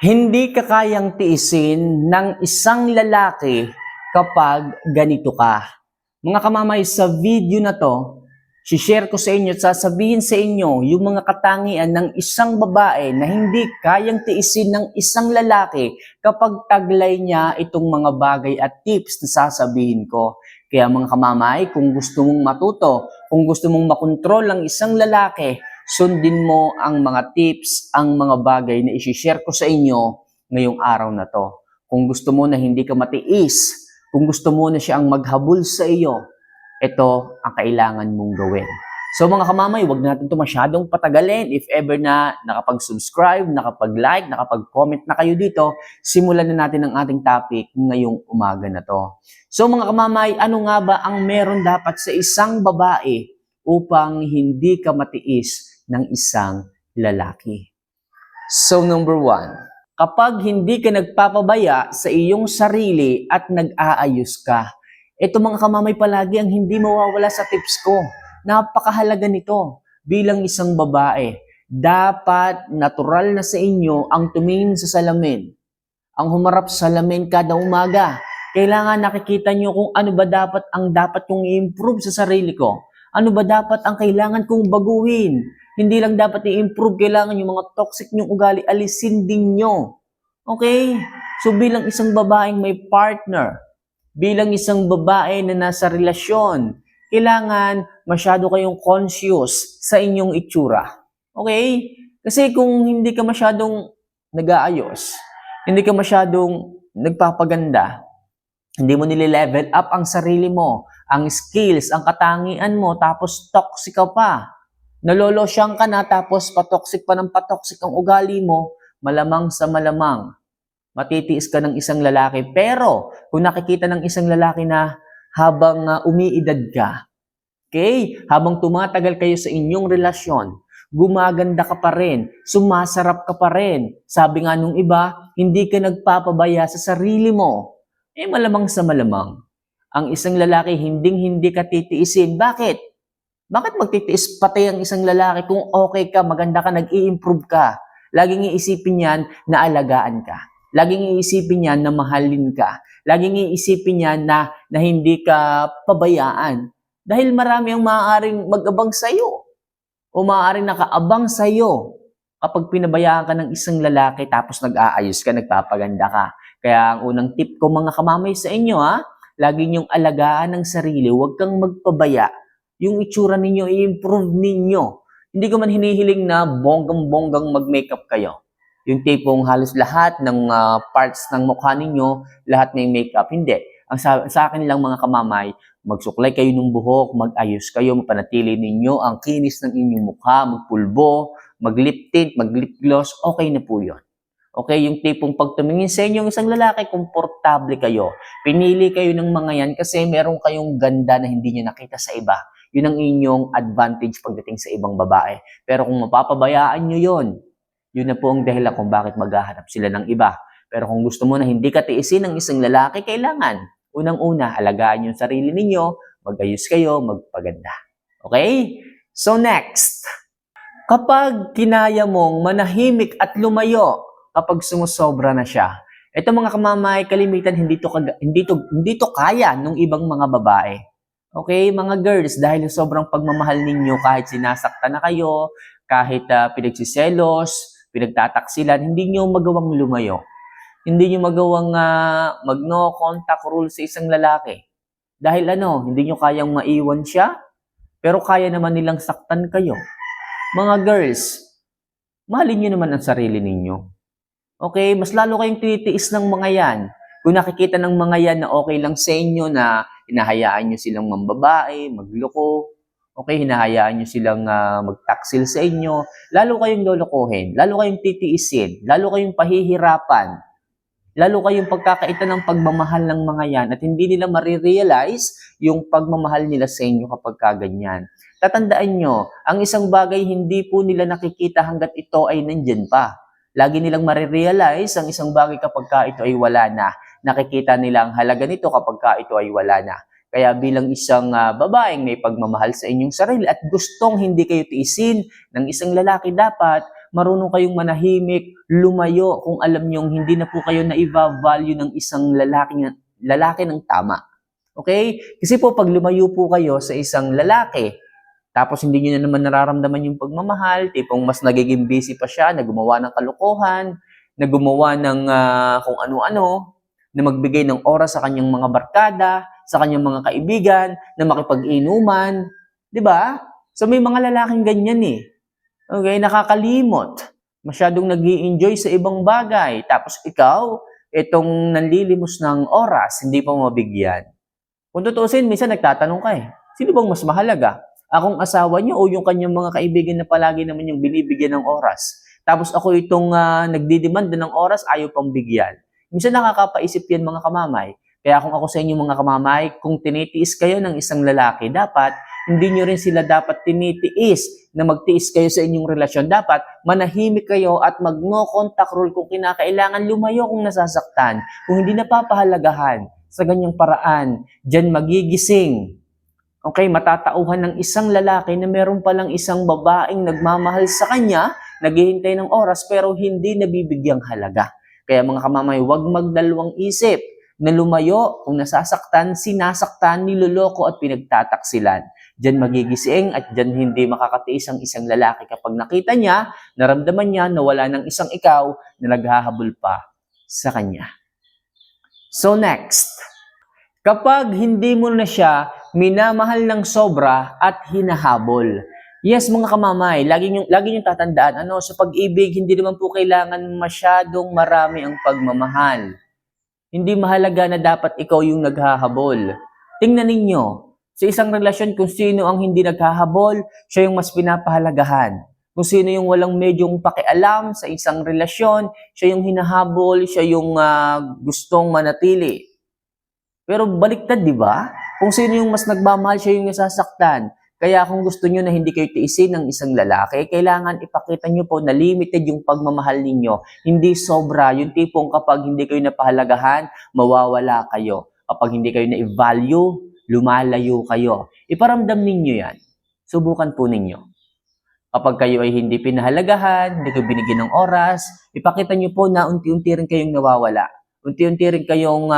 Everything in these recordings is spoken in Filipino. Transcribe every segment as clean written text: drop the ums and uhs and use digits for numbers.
Hindi ka kayang tiisin ng isang lalaki kapag ganito ka. Mga kamamay, sa video na to, share ko sa inyo at sasabihin sa inyo yung mga katangian ng isang babae na hindi kayang tiisin ng isang lalaki kapag taglay niya itong mga bagay at tips na sasabihin ko. Kaya mga kamamay, kung gusto mong matuto, kung gusto mong makontrol ang isang lalaki, sundin mo ang mga tips, ang mga bagay na isi-share ko sa inyo ngayong araw na to. Kung gusto mo na hindi ka matiis, kung gusto mo na siya ang maghabol sa iyo, ito ang kailangan mong gawin. So mga kamamay, wag natin ito masyadong patagalin. If ever na nakapag-subscribe, nakapag-like, nakapag-comment na kayo dito, simulan na natin ang ating topic ngayong umaga na to. So mga kamamay, ano nga ba ang meron dapat sa isang babae upang hindi ka matiis ng isang lalaki? So number 1, kapag hindi ka nagpapabaya sa iyong sarili at nag-aayos ka. Ito mga kamamay palagi ang hindi mawawala sa tips ko. Napakahalaga nito bilang isang babae. Dapat natural na sa inyo ang tumingin sa salamin. Ang humarap sa salamin kada umaga. Kailangan nakikita nyo kung ano ba dapat kong i-improve sa sarili ko. Ano ba dapat ang kailangan kong baguhin. Hindi lang dapat i-improve, kailangan yung mga toxic nyong ugali, alisin din nyo. Okay? So bilang isang babaeng may partner, bilang isang babae na nasa relasyon, kailangan masyado kayong conscious sa inyong itsura. Okay? Kasi kung hindi ka masyadong nag-aayos, hindi ka masyadong nagpapaganda, hindi mo nile-level up ang sarili mo, ang skills, ang katangian mo, tapos toxic ka pa, nalolosyang ka na, tapos patoxic pa ng patoxic ang ugali mo, malamang sa malamang, matitiis ka ng isang lalaki. Pero kung nakikita ng isang lalaki na habang umiidad ka, okay, habang tumatagal kayo sa inyong relasyon, gumaganda ka pa rin, sumasarap ka pa rin. Sabi nga nung iba, hindi ka nagpapabaya sa sarili mo. Malamang sa malamang, ang isang lalaki hindi ka titiisin. Bakit? Bakit magtitiis pati ang isang lalaki kung okay ka, maganda ka, nag-i-improve ka? Laging iisipin yan na alagaan ka. Laging iisipin niya na mahalin ka. Laging iisipin niya na hindi ka pabayaan. Dahil marami ang maaaring mag-abang sa'yo. O maaaring nakaabang sa'yo kapag pinabayaan ka ng isang lalaki tapos nag-aayos ka, nagpapaganda ka. Kaya ang unang tip ko mga kamamay sa inyo, lagi niyong alagaan ng sarili. Huwag kang magpabaya. Yung itsura ninyo, i-improve ninyo. Hindi ko man hinihiling na bonggang-bonggang mag-makeup kayo. Yung tipong halos lahat ng parts ng mukha ninyo, lahat may makeup. Hindi. Ang sa akin lang mga kamamay, magsuklay kayo ng buhok, mag-ayos kayo, mapanatili ninyo ang kinis ng inyong mukha, magpulbo, mag-lip tint, mag-lip gloss, okay na po yun. Okay, yung tipong pag tumingin sa inyo isang lalaki, komportable kayo. Pinili kayo ng mga yan kasi meron kayong ganda na hindi nyo nakita sa iba. Yun ang inyong advantage pagdating sa ibang babae. Pero kung mapapabayaan nyo yun na po ang dahilan kung bakit maghahanap sila ng iba. Pero kung gusto mo na hindi ka tiisin ng isang lalaki, kailangan, unang-una, alagaan yung sarili ninyo, mag-ayos kayo, magpaganda. Okay? So next, kapag kinaya mong manahimik at lumayo kapag sumusobra na siya, ito mga kamamay, kalimitan hindi to kaya ng ibang mga babae. Okay, mga girls, dahil sobrang pagmamahal ninyo, kahit sinasaktan na kayo, kahit pinagsiselos, pinagtataksilan, hindi nyo magawang lumayo. Hindi nyo magawang mag-no contact rule sa isang lalaki. Dahil hindi nyo kayang maiwan siya, pero kaya naman nilang saktan kayo. Mga girls, mahalin nyo naman ang sarili ninyo. Okay, mas lalo kayong tinitiis ng mga yan. Kung nakikita ng mga yan na okay lang sa inyo na hinahayaan nyo silang mambabae, magloko, okay, hinahayaan nyo silang magtaksil sa inyo, lalo kayong lolokohin, lalo kayong titiisin, lalo kayong pahihirapan, lalo kayong pagkakaita ng pagmamahal ng mga yan at hindi nila marirealize yung pagmamahal nila sa inyo kapag kaganyan. Tatandaan nyo, ang isang bagay hindi po nila nakikita hanggat ito ay nandyan pa. Lagi nilang marirealize ang isang bagay kapag ka ito ay wala na. Nakikita nila ang halaga nito kapag ka ito ay wala na. Kaya bilang isang babaeng may pagmamahal sa inyong sarili at gustong hindi kayo tiisin ng isang lalaki, dapat marunong kayong manahimik, lumayo kung alam niyong hindi na po kayo na-value ng isang lalaki ng tama. Okay? Kasi po pag lumayo po kayo sa isang lalaki, tapos hindi niyo na naman nararamdaman yung pagmamahal, tipong mas nagiging busy pa siya, na gumawa ng kalokohan, na gumawa ng kung ano-ano, na magbigay ng oras sa kanyang mga barkada, sa kanyang mga kaibigan, na makipag-inuman, 'di ba? So may mga lalaking ganyan eh. Okay, nakakalimot. Masyadong nag-i-enjoy sa ibang bagay. Tapos ikaw, itong nanlilimos ng oras, hindi pa mabigyan. Kung tutuusin, minsan nagtatanong ka eh, sino bang mas mahalaga? Akong asawa niyo o yung kanyang mga kaibigan na palagi naman yung binibigyan ng oras? Tapos ako itong nagdidemanda ng oras, ayaw pang bigyan. Minsan nakakapaisip yan mga kamamay. Kaya kung ako sa inyo mga kamamay, kung tinitiis kayo ng isang lalaki, dapat hindi nyo rin sila dapat tinitiis na magtiis kayo sa inyong relasyon. Dapat manahimik kayo at mag-no contact rule kung kinakailangan, lumayo kung nasasaktan. Kung hindi napapahalagahan sa ganyang paraan, dyan magigising. Okay, matatauhan ng isang lalaki na meron palang isang babaeng nagmamahal sa kanya, naghihintay ng oras pero hindi nabibigyang halaga. Kaya mga kamamay, huwag magdalawang isip na lumayo kung nasasaktan, sinasaktan, niloloko at pinagtataksilan. Diyan magigising at diyan hindi makakatiis ang isang lalaki kapag nakita niya, naramdaman niya na wala ng isang ikaw na naghahabol pa sa kanya. So next, kapag hindi mo na siya minamahal ng sobra at hinahabol. Yes, mga kamamay, lagi niyong tatandaan, sa pag-ibig, hindi naman po kailangan masyadong marami ang pagmamahal. Hindi mahalaga na dapat ikaw yung naghahabol. Tingnan ninyo, sa isang relasyon, kung sino ang hindi naghahabol, siya yung mas pinapahalagahan. Kung sino yung walang medyong pakialam sa isang relasyon, siya yung hinahabol, siya yung gustong manatili. Pero baliktad, di ba? Kung sino yung mas nagmamahal, siya yung nasasaktan. Kaya kung gusto nyo na hindi kayo tiisin ng isang lalaki, kailangan ipakita nyo po na limited yung pagmamahal ninyo. Hindi sobra. Yung tipong kapag hindi kayo napahalagahan, mawawala kayo. Kapag hindi kayo na-value, lumalayo kayo. Iparamdam ninyo yan. Subukan po ninyo. Kapag kayo ay hindi pinahalagahan, hindi kayo binigyan ng oras, ipakita nyo po na unti-unti rin kayong nawawala. Unti-unti rin kayong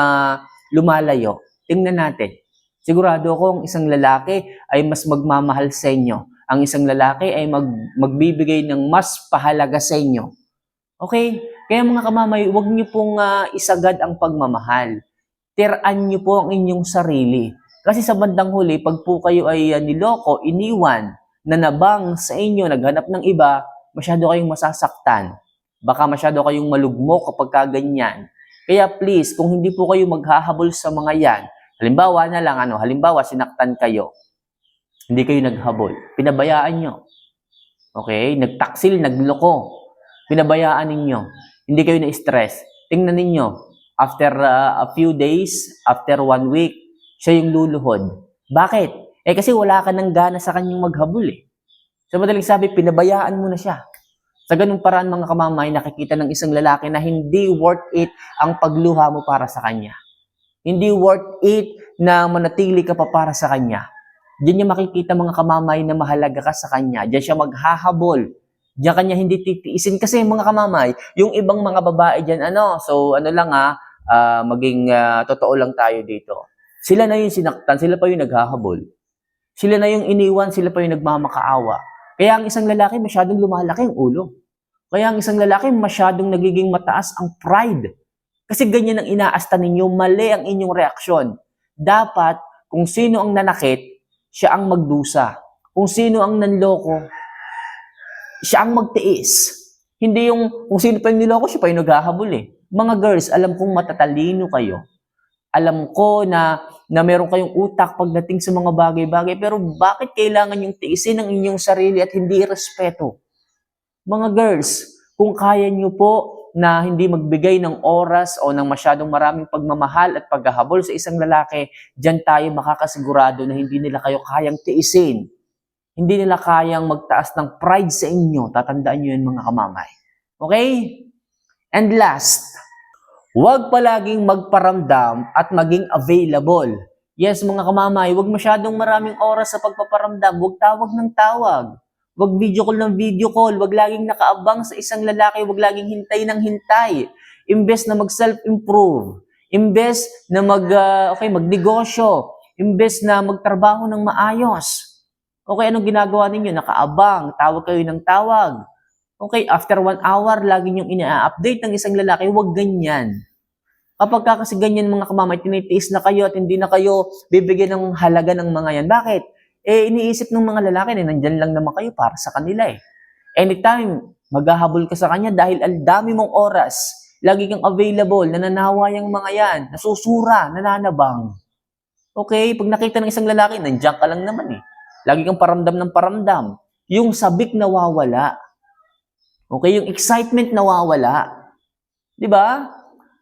lumalayo. Tingnan natin. Sigurado akong isang lalaki ay mas magmamahal sa inyo. Ang isang lalaki ay magbibigay ng mas pahalaga sa inyo. Okay? Kaya mga kamamay, huwag niyo pong isagad ang pagmamahal. Tiraan niyo po ang inyong sarili. Kasi sa bandang huli, pag po kayo ay niloko, iniwan, nanabang sa inyo, naghanap ng iba, masyado kayong masasaktan. Baka masyado kayong malugmok kapag kaganyan. Kaya please, kung hindi po kayo maghahabol sa mga yan, halimbawa sinaktan kayo, hindi kayo naghabol, pinabayaan nyo. Okay? Nagtaksil, nagloko, pinabayaan ninyo. Hindi kayo na-stress. Tingnan ninyo, after a few days, after 1 week, siya yung luluhod. Bakit? Kasi wala ka ng gana sa kanyang maghabol eh. So madaling sabi, pinabayaan mo na siya. Sa ganung paraan mga kamamay, nakikita ng isang lalaki na hindi worth it ang pagluha mo para sa kanya. Hindi worth it na manatili ka pa para sa kanya. Diyan niya makikita mga kamamay na mahalaga ka sa kanya. Diyan siya maghahabol. Diyan kanya hindi titiisin. Kasi mga kamamay, yung ibang mga babae diyan, maging totoo lang tayo dito. Sila na yung sinaktan, sila pa yung naghahabol. Sila na yung iniwan, sila pa yung nagmamakaawa. Kaya ang isang lalaki masyadong lumalaki ang ulo. Kaya ang isang lalaki masyadong nagiging mataas ang pride. Kasi ganyan ang inaasta ninyo, mali ang inyong reaksyon. Dapat, kung sino ang nanakit, siya ang magdusa. Kung sino ang nanloko, siya ang magtiis. Hindi yung kung sino pa yung niloko, siya pa yung naghahabol eh. Mga girls, alam kong matatalino kayo. Alam ko na meron kayong utak pagdating sa mga bagay-bagay, pero bakit kailangan yung tiisin ang inyong sarili at hindi respeto? Mga girls, kung kaya nyo po na hindi magbigay ng oras o ng masyadong maraming pagmamahal at paghahabol sa isang lalaki, diyan tayo makakasigurado na hindi nila kayo kayang tiisin. Hindi nila kayang magtaas ng pride sa inyo. Tatandaan nyo yan mga kamamay. Okay? And last, huwag palaging magparamdam at maging available. Yes, mga kamamay, huwag masyadong maraming oras sa pagpaparamdam. Huwag tawag ng tawag. Wag video call ng video call. Wag laging nakaabang sa isang lalaki. Wag laging hintay ng hintay. Imbes na mag-self-improve. Imbes na magnegosyo. Imbes na magtrabaho ng maayos. Okay, anong ginagawa ninyo? Nakaabang. Tawag kayo ng tawag. Okay, after 1 hour, lagi niyong ina-update ng isang lalaki. Wag ganyan. Kapag kasi ganyan mga kamamay, tinitiis na kayo at hindi na kayo bibigyan ng halaga ng mga yan. Bakit? Iniisip ng mga lalaki na nandyan lang naman kayo para sa kanila eh. Anytime, maghahabol ka sa kanya dahil ang dami mong oras, lagi kang available, nananawa yung mga yan, nasusura, nananabang. Okay, pag nakita ng isang lalaki, nandiyan ka lang naman eh. Lagi kang paramdam ng paramdam. Yung sabik nawawala. Okay, yung excitement nawawala. Di ba?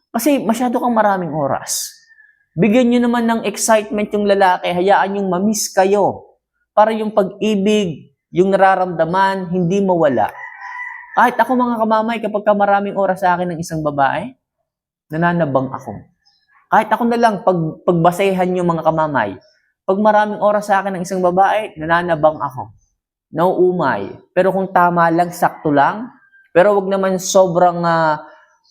Kasi masyado kang maraming oras. Bigyan nyo naman ng excitement yung lalaki, hayaan yung mamiss kayo. Para yung pag-ibig, yung nararamdaman, hindi mawala. Kahit ako mga kamamay, kapag maraming oras sa akin ng isang babae, nananabang ako. Kahit ako na lang, pagbasehan yung mga kamamay, pag maraming oras sa akin ng isang babae, nananabang ako. Nauumay. Pero kung tama lang, sakto lang, pero wag naman sobrang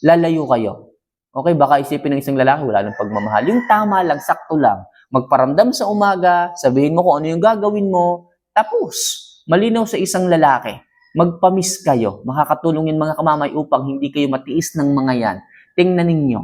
lalayo kayo. Okay, baka isipin ng isang lalaki, wala nang pagmamahal. Yung tama lang, sakto lang. Magparamdam sa umaga, sabihin mo kung ano yung gagawin mo, tapos, malinaw sa isang lalaki. Magpamiss kayo. Makakatulong yung mga kamamay upang hindi kayo matiis ng mga yan. Tingnan ninyo.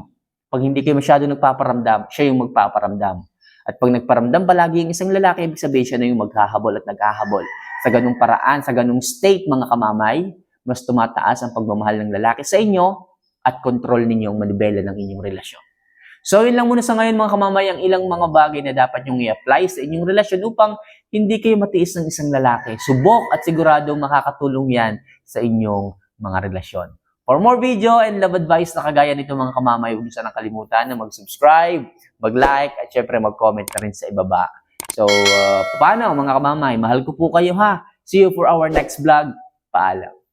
Pag hindi kayo masyado nagpaparamdam, siya yung magpaparamdam. At pag nagparamdam palagi yung isang lalaki, ibig sabihin siya na yung maghahabol at naghahabol. Sa ganung paraan, sa ganung state mga kamamay, mas tumataas ang pagmamahal ng lalaki sa inyo at control ninyong manibela ng inyong relasyon. So, yun lang muna sa ngayon mga kamamay, ang ilang mga bagay na dapat nyong i-apply sa inyong relasyon upang hindi kayo matiis ng isang lalaki. Subok at sigurado makakatulong yan sa inyong mga relasyon. For more video and love advice na kagaya nito mga kamamay, huwag niyo sanang kalimutan na mag-subscribe, mag-like, at syempre mag-comment na rin sa ibaba. So, paano mga kamamay? Mahal ko po kayo ha. See you for our next vlog. Paalam.